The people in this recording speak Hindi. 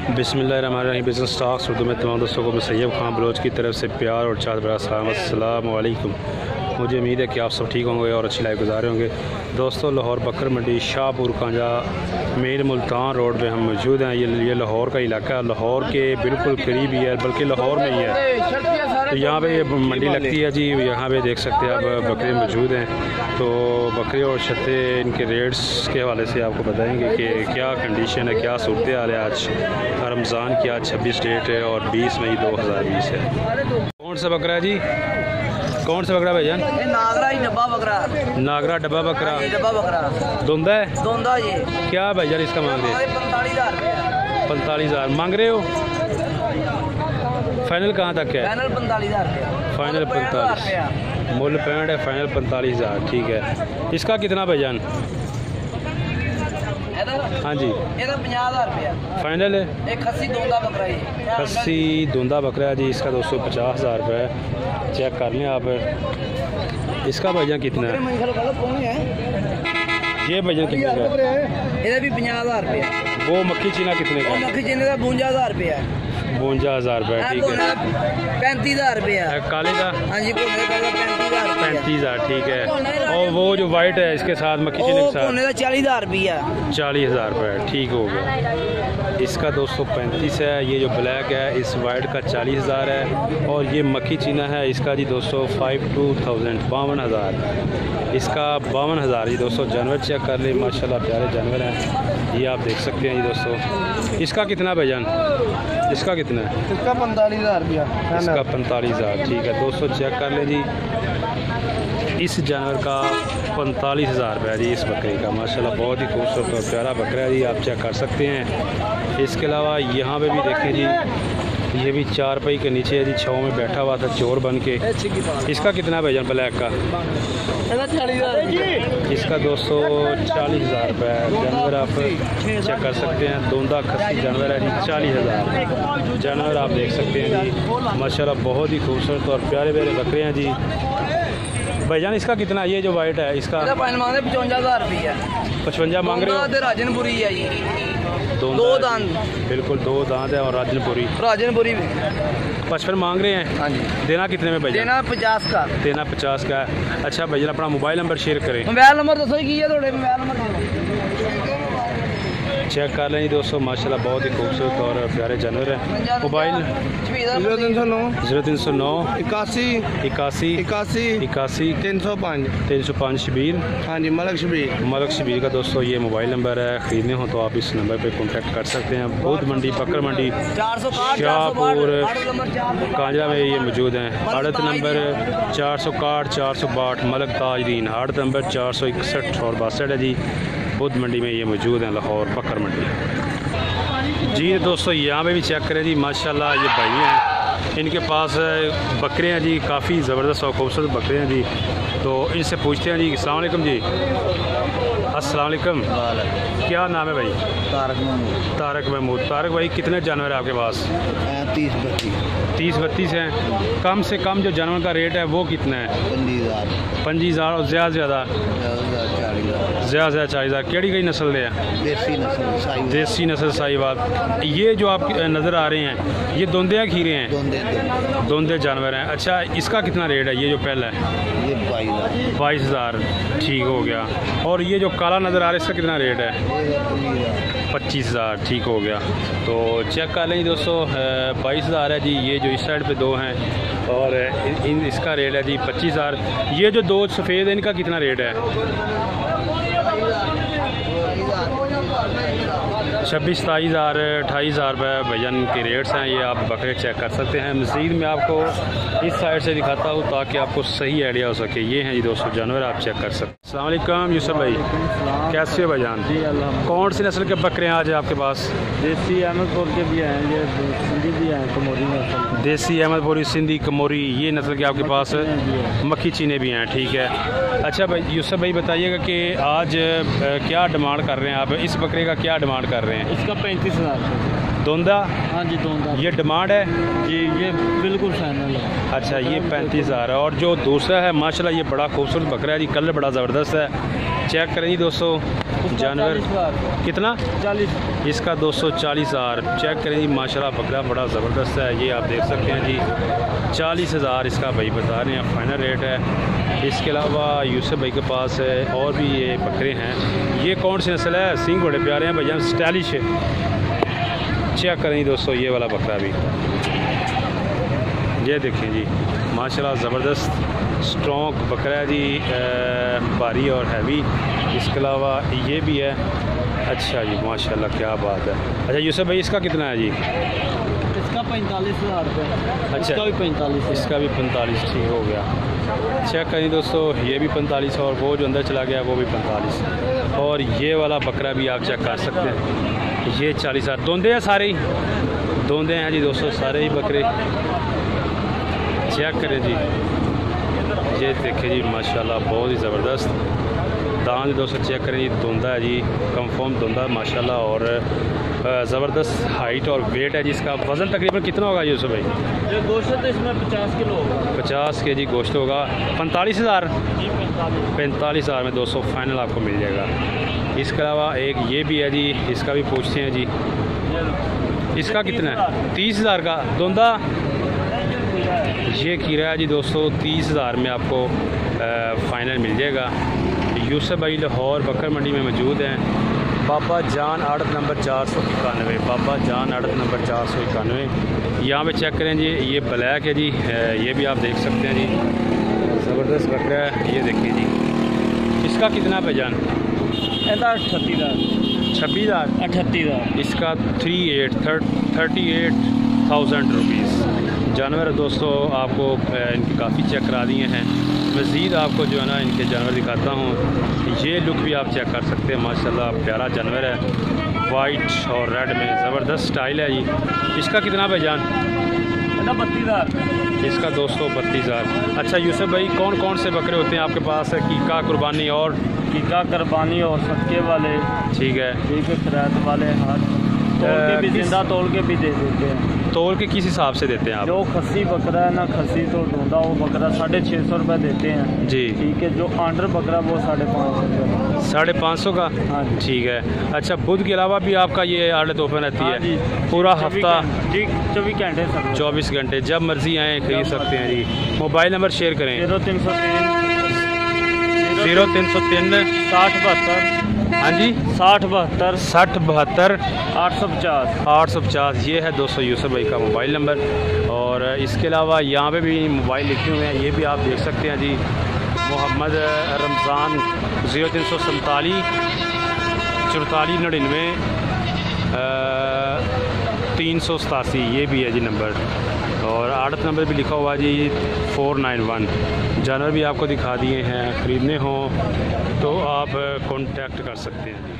बिस्मिल्लाहिर्रहमानिर्रहीम। बिज़नेस स्टॉक्स उर्दू में तमाम दोस्तों को मैं सैयद खान बलोच की तरफ से प्यार और चाहत भरा सलाम। अस्सलाम वालेकुम। मुझे उम्मीद है कि आप सब ठीक होंगे और अच्छी लाइफ गुजारे होंगे। दोस्तों, लाहौर बकर मंडी शाहपुर कांजा मेन मुल्तान रोड पे हम मौजूद हैं। ये लाहौर का इलाका लाहौर के बिल्कुल करीब ही है, बल्कि लाहौर में ही है। तो यहाँ पे ये मंडी लगती है जी। यहाँ पे देख सकते हैं आप बकरे मौजूद हैं। तो बकरे और छत्ते इनके रेट्स के हवाले से आपको बताएंगे कि क्या कंडीशन है, क्या सूरत हाल है। आज रमज़ान की आज 26 डेट है और 20 मई 2020 है। कौन सा बकरा है जी? कौन सा बकरा भाईजान? नागरा ही डब्बा बकरा। नागरा डब्बा बकरा। डब्बा बकरा धुंदा है? धुंदा ये क्या भाईजान इसका मांग रहे हैं? 45,000 45,000 मांग रहे हो? फाइनल कहाँ तक है? फाइनल 45,000। फाइनल 45। मुल 65 है, फाइनल 45,000। ठीक है। इसका कितना भाईजान? हाँ जी, ये 50,000 रुपया फाइनल है। एक खस्सी धुंदा बकरा है। खस्सी धुंदा बकरा है जी। इसका 250,000 रुपये है। चेक कर लें आप। इसका भाईजान कितना है? ये भाईजान कितने का है? ये भी 50,000 रुपया। वो मक्खी चीना कितने का? मक्खी चीनी का 52,000 रुपया। 52,000 रुपये। ठीक है। 35,000 रुपया। काले का? हाँ जी, 35,000। 35,000। ठीक है। और वो जो वाइट है इसके साथ मक्खी चीनी के साथ 40,000 रुपया। 40,000 रुपये। ठीक हो गया। इसका 235 है। ये जो ब्लैक है इस वाइट का 40,000 है। और ये मक्खी चीना है इसका जी 52,000 इसका 52,000 जी। दोस्तों जानवर चेक कर ले, माशाल्लाह प्यारे जानवर हैं। ये आप देख सकते हैं जी। दोस्तों इसका कितना भाईजान? इसका कितना है? इसका 45,000 रुपया। इसका 45,000। ठीक है। दोस्तों चेक कर लें जी। इस जानवर का 45,000 रुपये जी। इस बकरे का माशाल्लाह बहुत ही खूबसूरत और प्यारा बकरा है जी। आप चेक कर सकते हैं। इसके अलावा यहाँ पे भी देखें जी, ये भी चारपाई के नीचे है जी। छाँव में बैठा हुआ था चोर बन के। इसका कितना भाईजान ब्लैक का? इसका 240,000 रुपये। जानवर आप चेक कर सकते हैं। दोंदा खस्सी जानवर है जी। 40,000 जानवर आप देख सकते हैं जी। माशाल्लाह बहुत ही खूबसूरत और प्यारे प्यारे बकरे हैं जी। भाईजान इसका कितना? ये जो वाइट है इसका 55,000 रुपया। 55 मांग रहे हो? राजनपुरी है ये। दो दांत। बिल्कुल 2 दांत है और राजनपुरी। 55 मांग रहे हैं। हाँ जी। देना कितने में भाईजान? देना 50 का। देना 50 का है। अच्छा भाईजान अपना मोबाइल नंबर शेयर करें। मोबाइल नंबर दसो की है थोड़े? मोबाइल नंबर चेक कर लें दोस्तों। माशाल्लाह बहुत ही खूबसूरत और प्यारे जानवर है। मोबाइल 0309 81 305 शबीर। हाँ जी, मलक शबीर का दोस्तों ये मोबाइल नंबर है। ख़रीदने हो तो आप इस नंबर पे कांटेक्ट कर सकते हैं। बहुत मंडी बकर मंडी शाहपुर कांजरा में ये मौजूद हैं। आड़त नंबर 461 462 मलक ताजदीन। आड़त नंबर 461 और 62 है जी। बुध मंडी में ये मौजूद हैं, लाहौर बकर मंडी जी। दोस्तों यहाँ पे भी चेक करें जी। माशाल्लाह ये भाई हैं, इनके पास बकरे हैं जी। काफ़ी ज़बरदस्त और खूबसूरत बकरे हैं जी। तो इनसे पूछते हैं जी। अस्सलाम वालेकुम जी। अस्सलाम वालेकुम। क्या नाम है भाई? तारक महमूद। तारक भाई कितने जानवर है आपके पास? 30-32 हैं। कम से कम जो जानवर का रेट है वो कितना है? 25,000 और ज़्यादा से ज़्यादा 40,000। केड़ी कई नस्ल है? देसी नस्ल साहिवाल। ये जो आप नज़र आ रहे हैं ये दोंदे या खीरे हैं? दोंदे जानवर हैं। अच्छा इसका कितना रेट है? ये जो पहला है ये 22,000। ठीक हो गया। और ये जो काला नज़र आ रहा है इसका कितना रेट है? 25,000। ठीक हो गया। तो चेक कर लें दोस्तों। 22,000 है जी। ये जो इस साइड पे 2 हैं और इसका रेट है जी 25,000। ये जो 2 सफ़ेद है इनका कितना रेट है? 26-27,000 28,000 रुपये भाईजान के रेट्स हैं। ये आप बकरे चेक कर सकते हैं। मज़ीद मैं आपको इस साइड से दिखाता हूँ ताकि आपको सही आइडिया हो सके। ये हैं जी दोस्तों जानवर आप चेक कर सकते हैं। अस्सलाम वालेकुम यूसुफ भाई, कैसे हो भाईजान? जी अल्लाह। कौन सी नस्ल के बकरे हैं आज आपके पास? देसी अहमदपुर के भी हैं, ये सिंधी भी हैं, कमोरी नस्ल। देसी अहमदपुरी सिंधी कमोरी ये नस्ल के आपके पास मक्खी चीने भी हैं। ठीक है। अच्छा भाई यूसुफ भाई बताइएगा कि आज क्या डिमांड कर रहे हैं आप? इस बकरे का क्या डिमांड कर रहे हैं? इसका 35,000। दोंदा? हाँ जी दोंदा। ये डिमांड है जी, ये बिल्कुल फाइनल है। अच्छा ये 35,000 है। और जो दूसरा है माशाल्लाह ये बड़ा खूबसूरत बकरा है जी। कलर बड़ा ज़बरदस्त है। चेक करें जी दोस्तों जानवर कितना 40 इसका 240,000। चेक करें जी माशाल्लाह बकरा बड़ा ज़बरदस्त है, ये आप देख सकते हैं जी 40,000 इसका भाई बता रहे हैं, फाइनल रेट है। इसके अलावा यूसुफ भाई के पास है और भी ये बकरे हैं। ये कौन सी नस्ल है? सींग बड़े प्यारे हैं भैया, स्टाइलिश है। चेक करें जी दोस्तों ये वाला बकरा भी, ये देखें जी माशाल्लाह ज़बरदस्त स्ट्रॉन्ग बकरा है जी, भारी और हैवी। इसके अलावा ये भी है। अच्छा जी माशाल्लाह क्या बात है। अच्छा यूसुफ भाई इसका कितना है जी? इसका 45,000 रुपये। अच्छा इसका भी 45, इसका भी 45, ठीक हो गया। चेक करें दोस्तों ये भी 45 और वो जो अंदर चला गया वो भी 45। और ये वाला बकरा भी आप चेक कर सकते हैं, ये 40,000। दोंदे हैं सारे ही, दोंदे हैं जी दोस्तों सारे ही बकरे। चेक करें जी, ये देखें जी माशाल्लाह बहुत ही ज़बरदस्त दांत दोस्तों। चेक करें जी धुंदा है जी, कंफर्म धुंदा माशाल्लाह और ज़बरदस्त हाइट और वेट है जिसका। वज़न तकरीबन कितना होगा यूसुफ भाई? जो गोश्त है तो इसमें 50 किलो होगा। 50 kg गोश्त होगा। 45,000 जी 45,000 में दोस्तों फाइनल आपको मिल जाएगा। इसके अलावा एक ये भी है जी, इसका भी पूछते हैं जी, इसका कितना है? 30,000 का धुंदा। ये कीरा है जी दोस्तों 30,000 में आपको फ़ाइनल मिल जाएगा। यूसुफ भाई लाहौर बकर मंडी में मौजूद हैं। बाबा जान आड़त नंबर 491, बाबा जान आड़त नंबर 491। यहाँ पे चेक करें जी, ये ब्लैक है जी, ये भी आप देख सकते हैं जी ज़बरदस्त बकरा है। ये देखिए जी इसका कितना भाईजान? 36,000 36,000 इसका 38,000 रुपीज़ जानवर दोस्तों। आपको इनके काफ़ी चेक करा दिए हैं। मज़ीद आपको जो है ना इनके जानवर दिखाता हूँ। ये लुक भी आप चेक कर सकते हैं माशाल्लाह प्यारा जानवर है, वाइट और रेड में ज़बरदस्त स्टाइल है जी। इसका कितना भाईजान? 32,000 इसका दोस्तों 32,000। अच्छा यूसुफ भाई कौन कौन से बकरे होते हैं आपके पास? है कीका, कुर्बानी और टीका कुर्बानी और सदके वाले, ठीक है खैरात वाले, हाथ तोल के भी जिंदा तोल के भी दे देते हैं। तोल के किस हिसाब से देते हैं आप? जो खस्सी बकरा है ना, खस्सी तो ढूंढा वो बकरा 650 रुपये देते हैं जी, ठीक है। जो आंडर बकरा वो 550 रुपये। 550 का, हाँ जी ठीक है। अच्छा बुध के अलावा भी आपका ये आड़त ओपन रहती हाँ है? जी पूरा हफ्ता? ठीक 24 घंटे सब 24 घंटे, जब मर्जी आए खरीद सकते हैं जी। मोबाइल नंबर शेयर करें। 0303 0303 60 72 हाँ जी 60 72 60 72 850 850। ये है दोस्तों यूसुफ भाई का मोबाइल नंबर। और इसके अलावा यहाँ पे भी मोबाइल लिखे हुए हैं, ये भी आप देख सकते हैं जी। मोहम्मद रमज़ान 0347 44 99 387, ये भी है जी नंबर। और आड़त नंबर भी लिखा हुआ जी 491। जानवर भी आपको दिखा दिए हैं, ख़रीदने हों तो आप कांटेक्ट कर सकते हैं जी।